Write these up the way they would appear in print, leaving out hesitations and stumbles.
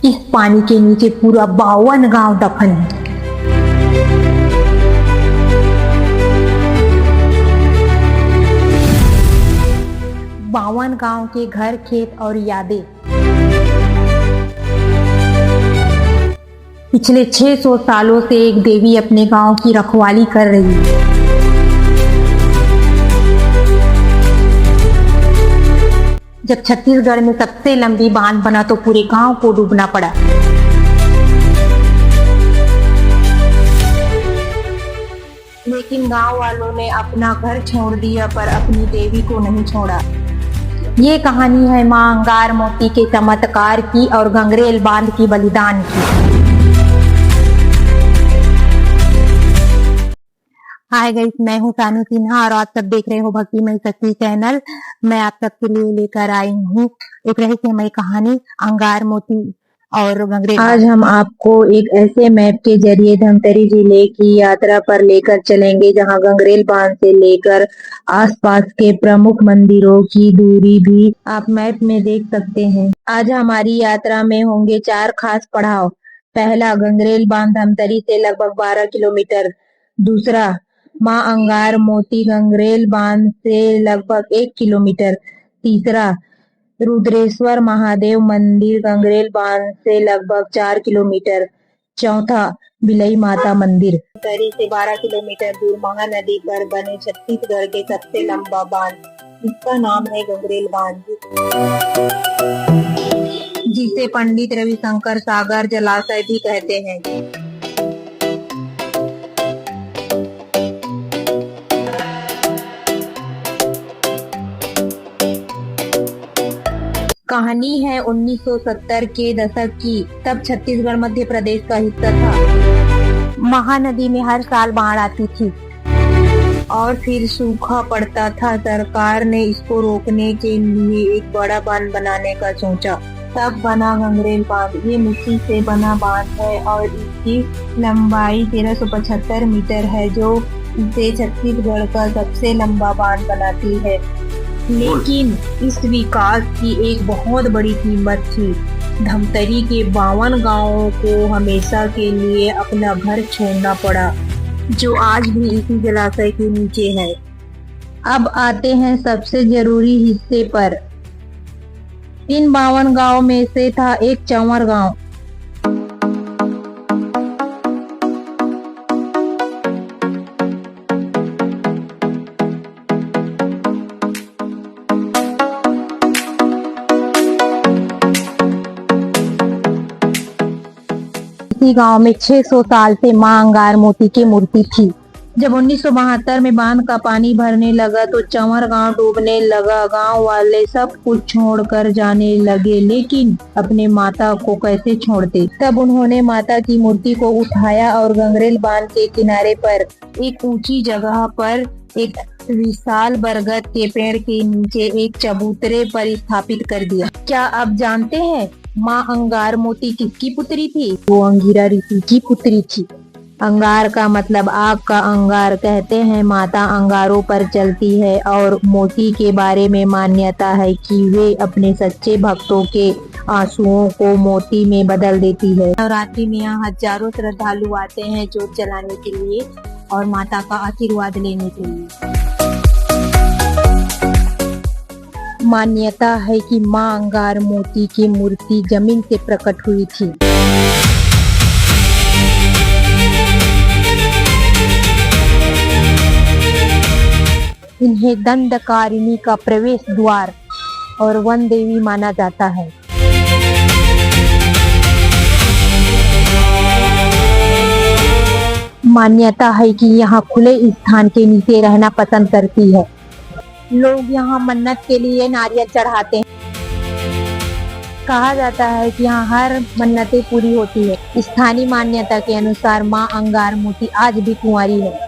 इस पानी के नीचे पूरा 52 गांव दफन है। बावन गांव के घर, खेत और यादें। पिछले 600 सालों से एक देवी अपने गांव की रखवाली कर रही है। जब छत्तीसगढ़ में सबसे लंबी बांध बना तो पूरे गांव को डूबना पड़ा। लेकिन गांव वालों ने अपना घर छोड़ दिया पर अपनी देवी को नहीं छोड़ा। ये कहानी है मां अंगार मोती के चमत्कार की और गंगरेल बांध की बलिदान की। हाय गाइस, मैं हूँ सानू सिन्हा और आप सब देख रहे हो भक्तिमय शक्ति चैनल। मैं आप सबके लिए लेकर आई हूँ एक रहस्यमय कहानी अंगार मोती और गंगरेल। आज हम आपको एक ऐसे मैप के जरिए धमतरी जिले की यात्रा पर लेकर चलेंगे जहां गंगरेल बांध से लेकर आसपास के प्रमुख मंदिरों की दूरी भी आप मैप में देख सकते हैं। आज हमारी यात्रा में होंगे 4 खास पड़ाव। पहला, गंगरेल बांध धमतरी से लगभग 12 किलोमीटर। दूसरा, मां अंगार मोती गंगरेल बांध से लगभग 1 किलोमीटर। तीसरा, रुद्रेश्वर महादेव मंदिर गंगरेल बांध से लगभग 4 किलोमीटर। चौथा, बिलई माता मंदिर तरी से 12 किलोमीटर दूर महानदी पर बने छत्तीसगढ़ के सबसे लंबा बांध, इसका नाम है गंगरेल बांध, जिसे पंडित रविशंकर सागर जलाशय भी कहते हैं। कहानी है 1970 के दशक की। तब छत्तीसगढ़ मध्य प्रदेश का हिस्सा था। महानदी में हर साल बाढ़ आती थी और फिर सूखा पड़ता था। सरकार ने इसको रोकने के लिए एक बड़ा बांध बनाने का सोचा। तब बना गंगरेल बांध। ये मिट्टी से बना बांध है और इसकी लंबाई 1375 मीटर है, जो इसे छत्तीसगढ़ का सबसे लंबा बांध बनाती है। लेकिन इस विकास की एक बहुत बड़ी कीमत थी। धमतरी के 52 गांवों को हमेशा के लिए अपना घर छोड़ना पड़ा, जो आज भी इसी जलाशय के नीचे है। अब आते हैं सबसे जरूरी हिस्से पर। इन 52 गांव में से था एक चंवर गांव। इसी गांव में 600 साल से मां अंगार मोती की मूर्ति थी। जब 1972 में बांध का पानी भरने लगा तो चंवर गांव डूबने लगा। गांव वाले सब कुछ छोड़कर जाने लगे, लेकिन अपने माता को कैसे छोड़ते। तब उन्होंने माता की मूर्ति को उठाया और गंगरेल बांध के किनारे पर एक ऊंची जगह पर एक विशाल बरगद के पेड़ के नीचे एक चबूतरे पर स्थापित कर दिया। क्या आप जानते हैं मां अंगार मोती किसकी पुत्री थी? वो अंगिरा ऋषि की पुत्री थी। अंगार का मतलब आग का अंगार। कहते हैं माता अंगारों पर चलती है और मोती के बारे में मान्यता है कि वे अपने सच्चे भक्तों के आंसुओं को मोती में बदल देती है। नवरात्रि में यहाँ हजारों श्रद्धालु आते हैं जोत जलाने के लिए और माता का आशीर्वाद लेने के लिए। मान्यता है कि मां अंगार मोती की मूर्ति जमीन से प्रकट हुई थी। इन्हें दंडकारिणी का प्रवेश द्वार और वन देवी माना जाता है। मान्यता है कि यहाँ खुले स्थान के नीचे रहना पसंद करती है। लोग यहाँ मन्नत के लिए नारियल चढ़ाते हैं। कहा जाता है कि यहाँ हर मन्नतें पूरी होती है। स्थानीय मान्यता के अनुसार मां अंगार मोती आज भी कुंवारी है।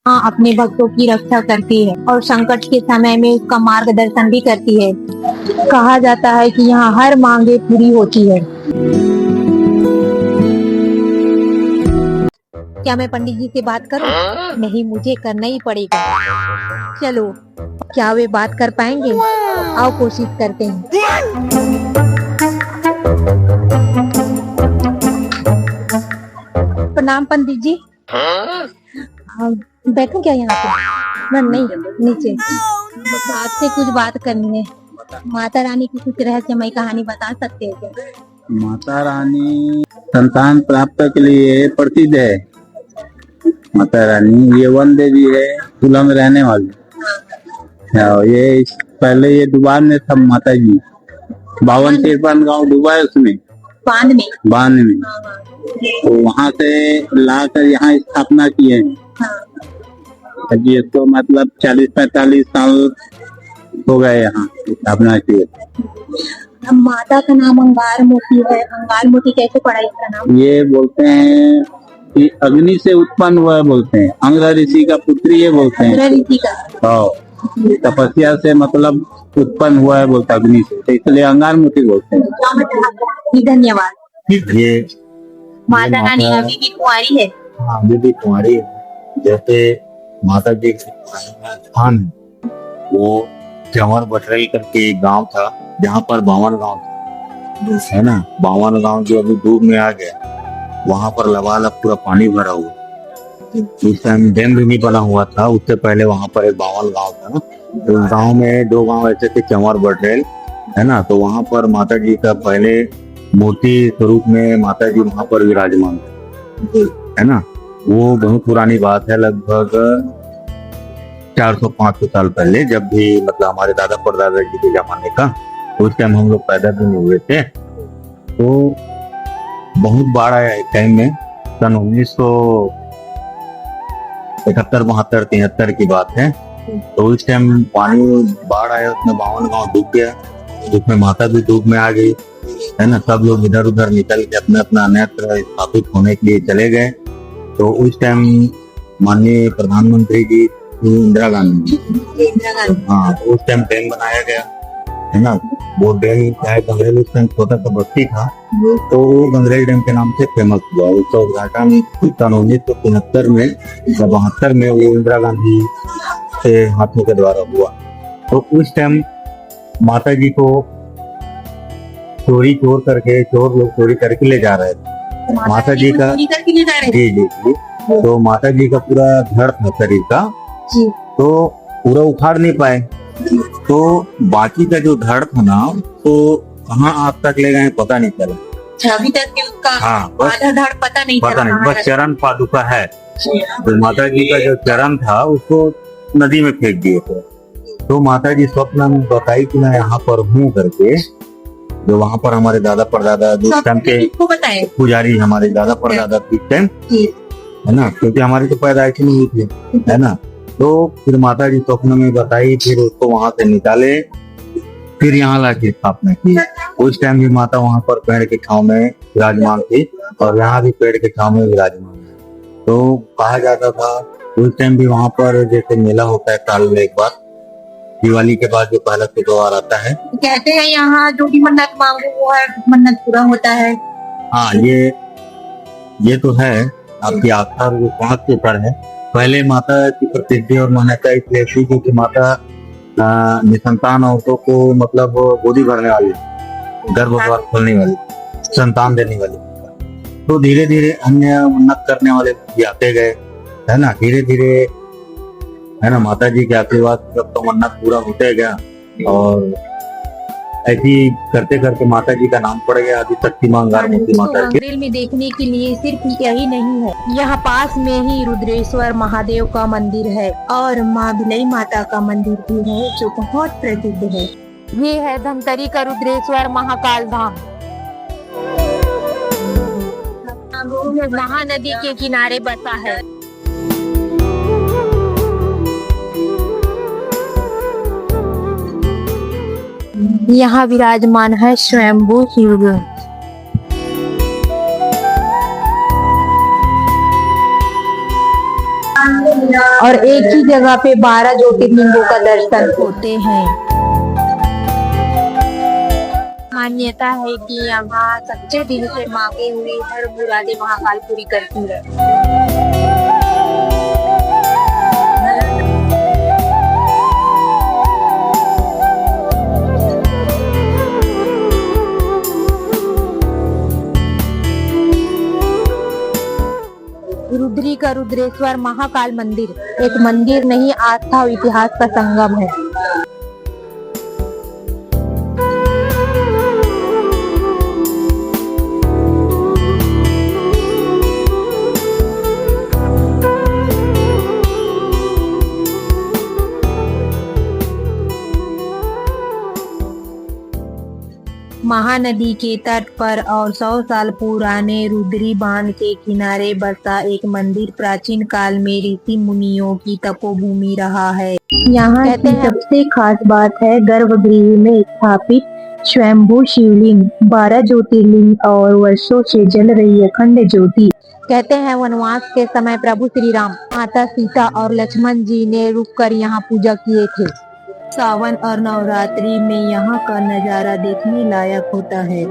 मां अपने भक्तों की रक्षा करती है और संकट के समय में उसका मार्गदर्शन भी करती है। कहा जाता है कि यहाँ हर मांगे पूरी होती है। क्या मैं पंडित जी से बात करूं? नहीं, मुझे करना ही पड़ेगा। चलो, क्या वे बात कर पाएंगे? आओ कोशिश करते हैं। प्रणाम पंडित जी। बैठूं क्या यहाँ पे? नहीं, नीचे। आपसे कुछ बात करनी है। माता रानी की कुछ रहस्यमय कहानी बता सकते हैं क्या? माता रानी संतान प्राप्त के लिए प्रसिद्ध है। माता रानी ये वन देवी है, तुला में रहने वाली। ये पहले ये डुबा में सब माता जी 52-53 गांव डूबा है उसमें, बांध में। तो वहाँ से लाकर यहाँ स्थापना किए हैं। अभी इसको मतलब 40-45 साल हो गए यहाँ स्थापना किए। माता का नाम अंगार मोती है। अंगार मोती कैसे पड़ा इसका नाम? ये बोलते हैं कि अग्नि से उत्पन्न हुआ है, बोलते हैं अंग्र ऋषि का पुत्री है, बोलते हैं ऋषि का। तपस्या से मतलब उत्पन्न हुआ है, बोलते अग्नि से, तो इसलिए अंगार मोती बोलते हैं। धन्यवाद। ये माता रानी अभी भी कुंवारी है। हाँ, अभी भी कुंवारी है। जैसे माता जी का स्थान वो चंवर बटरई करके एक गांव था, जहाँ पर 52 गांव था, है ना। 52 गांव जो अभी डूब में आ गया, वहां पर लबालब पूरा पानी भरा हुआ। उस टाइम डैम भी नहीं बना हुआ था, उससे पहले वहां पर एक 52 गांव था ना। तो उस गांव में 2 गांव ऐसे थे, चंवर बटरेल, है ना। तो वहां पर माता जी का पहले मूर्ति स्वरूप में माता जी वहां पर विराजमान थे, है ना। वो बहुत पुरानी बात है, लगभग 400-500 साल पहले, जब भी मतलब हमारे दादा परदादा जी के जमाने का, उस टाइम हम लोग पैदा भी नहीं हुए थे। तो बहुत बाढ़ आया एक टाइम में, सन 1971-72-73 की बात है। तो उस टाइम पानी बाढ़ आया, उसमें 52 गांव डूब गया, जिसमें माता भी डूब में आ गई, है ना। सब लोग इधर उधर निकल के अपना अपना अन्यत्र स्थापित होने के लिए चले गए। तो उस टाइम माननीय प्रधानमंत्री जी इंदिरा गांधी, हाँ, उस टाइम डैम बनाया गया, है ना। वो डैम चाहे गंगरेल, उस टाइम छोटा सा बस्ती था, तो वो गंगरेल डैम के नाम से फेमस हुआ। उसका उद्घाटन सन 1973 में 72 में वो इंदिरा गांधी के हाथों के द्वारा हुआ। तो उस टाइम माता जी को चोर लोग चोरी करके ले जा रहे थे। माता जी का जी। तो माता जी का पूरा धड़ था शरीर का, तो पूरा उखाड़ नहीं पाए। तो बाकी का जो धड़ था ना, तो कहाँ आज तक ले गए पता नहीं चला। अभी तक के उसका आधा धड़ पता नहीं, बस चरण पादुका है। तो माता जी का जो चरण था उसको नदी में फेंक दिए थे। तो माता जी स्वप्न में बताई कि मैं यहाँ पर हूँ करके। जो वहाँ पर हमारे दादा परदादा उस टाइम के पुजारी, हमारे दादा परदादा उस टाइम, है ना, क्योंकि हमारी तो पैदाइश नहीं हुई थी, है ना। तो फिर माता जी स्वप्न में बताई, फिर उसको वहां से निकाले, फिर यहाँ लाके स्थापना की। उस टाइम भी माता वहां पर पेड़ के छांव में विराजमान थी, और यहाँ भी पेड़ के छांव में विराजमान है। तो कहा जाता था उस टाइम भी वहां पर जैसे मेला होता है साल में एक बार, दिवाली के बाद जो पहला त्योहार आता है, कहते हैं यहाँ जो भी मन्नत मांगो वो है मन्नत पूरा होता है। हाँ, ये तो है आपकी आस्था और विश्वास के ऊपर है। पहले माता की प्रसिद्धि और मान्यता इसलिए थी क्योंकि माता निसंतान औरतों को मतलब गोदी भरने वाली, गर्भद्वार खोलने वाली, संतान देने वाली। तो धीरे धीरे अन्य मन्नत करने वाले भी आते गए, है ना। धीरे धीरे, है ना, माता जी के आशीर्वाद जब तो मन्नत पूरा होते गया, और ऐसी करते करते माता जी का नाम पड़ गया अभी शक्ति मां अंगार मोती माता के। गंगरेल में देखने के लिए सिर्फ यही नहीं है, यहाँ पास में ही रुद्रेश्वर महादेव का मंदिर है और माँ बिलई माता का मंदिर भी है, जो बहुत प्रसिद्ध है। ये है धमतरी का रुद्रेश्वर महाकाल धाम। महानदी के किनारे बसा है। यहाँ विराजमान है स्वयंभू शिवलिंग। और एक ही जगह पे 12 ज्योतिर्लिंगों का दर्शन होते हैं। मान्यता है कि यहाँ सच्चे दिल से मांगे हुए हर मुरादें महाकाल पूरी करती है। का रुद्रेश्वर महाकाल मंदिर एक मंदिर नहीं, आस्था और इतिहास का संगम है। महानदी के तट पर और 100 साल पुराने रुद्री बांध के किनारे बसा एक मंदिर प्राचीन काल में ऋषि मुनियों की तपोभूमि रहा है। यहाँ की सबसे खास बात है गर्भगृह में स्थापित स्वयंभू शिवलिंग, 12 ज्योतिर्लिंग और वर्षों से जल रही अखंड ज्योति। कहते हैं वनवास के समय प्रभु श्री राम, माता सीता और लक्ष्मण जी ने रुककर यहाँ पूजा किए थे। सावन और नवरात्रि में यहाँ का नजारा देखने लायक होता है।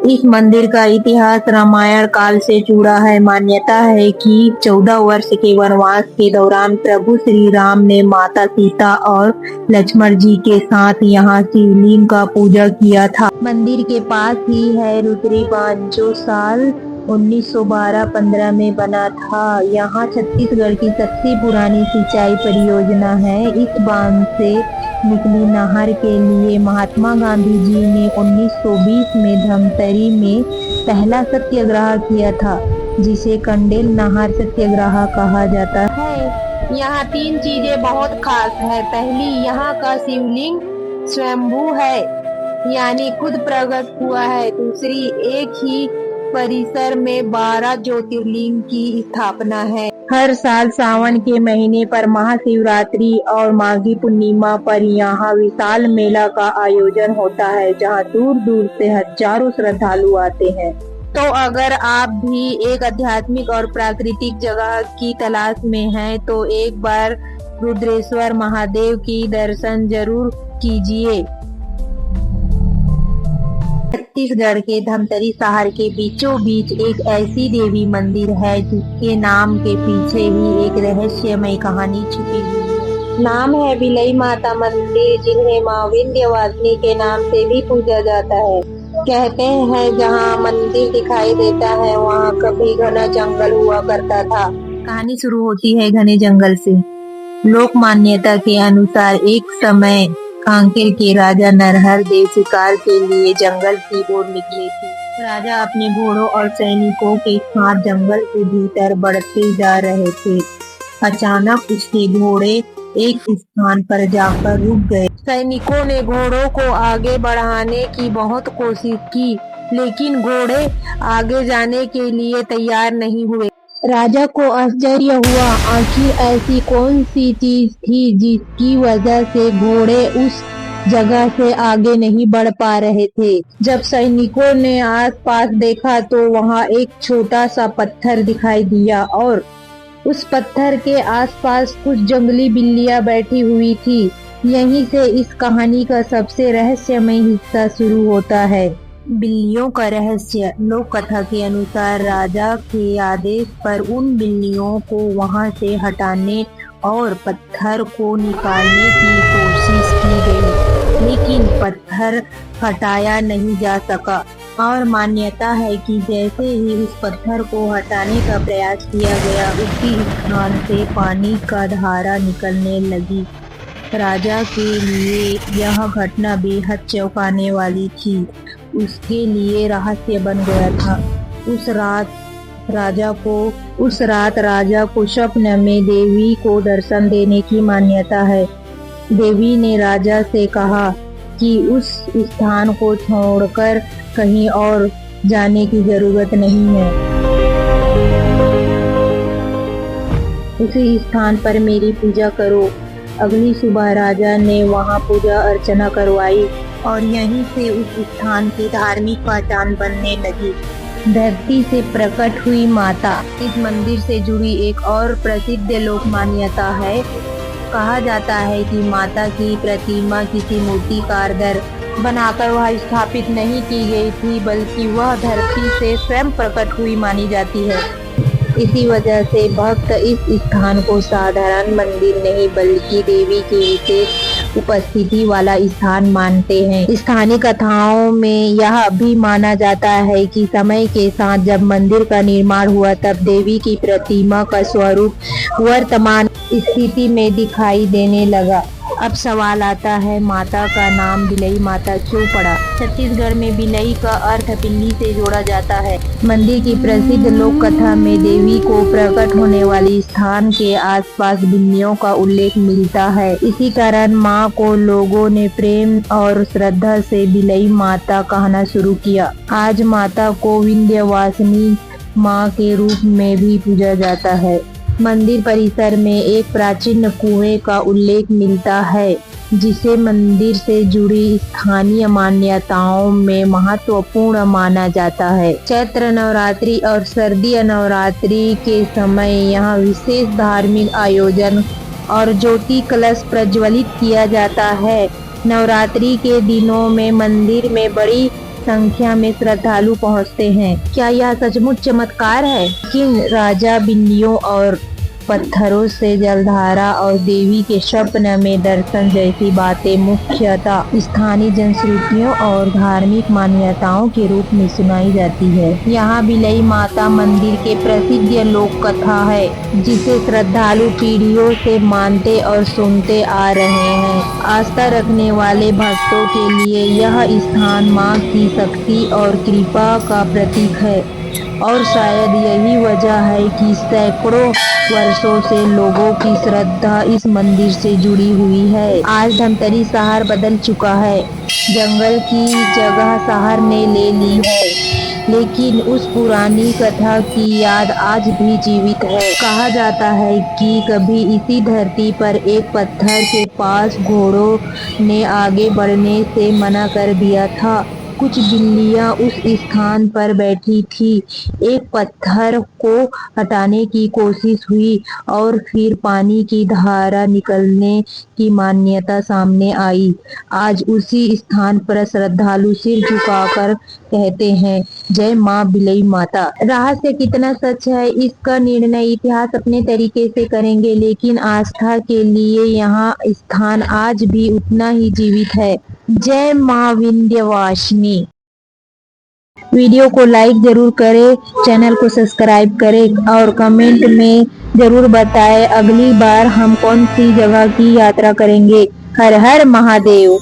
इस मंदिर का इतिहास रामायण काल से जुड़ा है। मान्यता है कि 14 वर्ष के वनवास के दौरान प्रभु श्री राम ने माता सीता और लक्ष्मण जी के साथ यहाँ शिवलिंग का पूजा किया था। मंदिर के पास ही है रुद्री बांध जो साल 1912-15 में बना था। यहाँ छत्तीसगढ़ की सबसे पुरानी सिंचाई परियोजना है। इस बांध से निकली नहर के लिए महात्मा गांधी जी ने 1920 में धमतरी में पहला सत्याग्रह किया था, जिसे कंडेल नहर सत्याग्रह कहा जाता है। यहाँ 3 चीजें बहुत खास है। पहली, यहाँ का शिवलिंग स्वयंभू है, यानी खुद प्रकट हुआ है। दूसरी, एक ही परिसर में 12 ज्योतिर्लिंग की स्थापना है। हर साल सावन के महीने पर महाशिवरात्रि और माघी पूर्णिमा पर यहाँ विशाल मेला का आयोजन होता है, जहाँ दूर दूर से हजारों श्रद्धालु आते हैं। तो अगर आप भी एक आध्यात्मिक और प्राकृतिक जगह की तलाश में हैं, तो एक बार रुद्रेश्वर महादेव की दर्शन जरूर कीजिए। छत्तीसगढ़ के धमतरी शहर के बीचों बीच एक ऐसी देवी मंदिर है जिसके नाम के पीछे ही एक रहस्यमय कहानी छुपी हुई है। नाम है बिलई माता मंदिर, जिन्हें माँ विंध्यवासिनी के नाम से भी पूजा जाता है। कहते हैं जहाँ मंदिर दिखाई देता है वहाँ कभी घना जंगल हुआ करता था। कहानी शुरू होती है घने जंगल से। लोक मान्यता के अनुसार एक समय कांकेर के राजा नरहर देव शिकार के लिए जंगल की ओर निकले थे। राजा अपने घोड़ों और सैनिकों के साथ जंगल के भीतर बढ़ते जा रहे थे। अचानक उसके घोड़े एक स्थान पर जाकर रुक गए। सैनिकों ने घोड़ों को आगे बढ़ाने की बहुत कोशिश की, लेकिन घोड़े आगे जाने के लिए तैयार नहीं हुए। राजा को आश्चर्य हुआ, आखिर ऐसी कौन सी चीज थी जिसकी वजह से घोड़े उस जगह से आगे नहीं बढ़ पा रहे थे। जब सैनिकों ने आसपास देखा तो वहां एक छोटा सा पत्थर दिखाई दिया और उस पत्थर के आसपास कुछ जंगली बिल्लियां बैठी हुई थी। यहीं से इस कहानी का सबसे रहस्यमय हिस्सा शुरू होता है। बिल्लियों का रहस्य। लोक कथा के अनुसार राजा के आदेश पर उन बिल्लियों को वहां से हटाने और पत्थर को निकालने की कोशिश की गई, लेकिन पत्थर हटाया नहीं जा सका। और मान्यता है कि जैसे ही उस पत्थर को हटाने का प्रयास किया गया, उसी स्थान से पानी का धारा निकलने लगी। राजा के लिए यह घटना बेहद चौंकाने वाली थी। उसके लिए रहस्य बन गया था। उस रात राजा को स्वप्न में देवी को दर्शन देने की मान्यता है। देवी ने राजा से कहा कि उस स्थान को छोड़कर कहीं और जाने की जरूरत नहीं है। उसी स्थान पर मेरी पूजा करो। अगली सुबह राजा ने वहां पूजा अर्चना करवाई और यहीं से उस स्थान की धार्मिक पहचान बनने लगी। धरती से प्रकट हुई माता। इस मंदिर से जुड़ी एक और प्रसिद्ध लोक मान्यता है। कहा जाता है कि माता की प्रतिमा किसी मूर्तिकार द्वारा बनाकर वह स्थापित नहीं की गई थी, बल्कि वह धरती से स्वयं प्रकट हुई मानी जाती है। इसी वजह से भक्त इस स्थान को साधारण मंदिर नहीं बल्कि देवी की विशेष उपस्थिति वाला स्थान मानते हैं। स्थानीय कथाओं में यह भी माना जाता है कि समय के साथ जब मंदिर का निर्माण हुआ तब देवी की प्रतिमा का स्वरूप वर्तमान स्थिति में दिखाई देने लगा। अब सवाल आता है, माता का नाम बिलई माता क्यों पड़ा? छत्तीसगढ़ में बिलई का अर्थ पिल्ली से जोड़ा जाता है। मंदिर की प्रसिद्ध लोक कथा में देवी को प्रकट होने वाली स्थान के आसपास बिल्लियों का उल्लेख मिलता है। इसी कारण मां को लोगों ने प्रेम और श्रद्धा से बिलई माता कहना शुरू किया। आज माता को विंध्यवासिनी मां के रूप में भी पूजा जाता है। मंदिर परिसर में एक प्राचीन कुएं का उल्लेख मिलता है जिसे मंदिर से जुड़ी स्थानीय मान्यताओं में महत्वपूर्ण माना जाता है। चैत्र नवरात्रि और शारदीय नवरात्रि के समय यहाँ विशेष धार्मिक आयोजन और ज्योति कलश प्रज्वलित किया जाता है। नवरात्रि के दिनों में मंदिर में बड़ी संख्या में श्रद्धालु पहुंचते हैं। क्या यह सचमुच चमत्कार है? किन राजा बिल्लियों और पत्थरों से जलधारा और देवी के स्वप्न में दर्शन जैसी बातें मुख्यतः स्थानीय जनश्रुतियों और धार्मिक मान्यताओं के रूप में सुनाई जाती है। यहाँ बिलई माता मंदिर के प्रसिद्ध लोक कथा है जिसे श्रद्धालु पीढ़ियों से मानते और सुनते आ रहे हैं। आस्था रखने वाले भक्तों के लिए यह स्थान मां की शक्ति और कृपा का प्रतीक है और शायद यही वजह है कि सैकड़ों वर्षों से लोगों की श्रद्धा इस मंदिर से जुड़ी हुई है। आज धमतरी शहर बदल चुका है, जंगल की जगह शहर ने ले ली है, लेकिन उस पुरानी कथा की याद आज भी जीवित है। कहा जाता है कि कभी इसी धरती पर एक पत्थर के पास घोड़ों ने आगे बढ़ने से मना कर दिया था। कुछ बिल्लियां उस स्थान पर बैठी थी। एक पत्थर को हटाने की कोशिश हुई और फिर पानी की धारा निकलने की मान्यता सामने आई। आज उसी स्थान पर श्रद्धालु सिर झुकाकर कहते हैं, जय मां बिलई माता। रहस्य कितना सच है इसका निर्णय इतिहास अपने तरीके से करेंगे, लेकिन आस्था के लिए यहाँ स्थान आज भी उतना ही जीवित है। जय मां विंध्यवासिनी। वीडियो को लाइक जरूर करें, चैनल को सब्सक्राइब करें और कमेंट में जरूर बताएं अगली बार हम कौन सी जगह की यात्रा करेंगे। हर हर महादेव।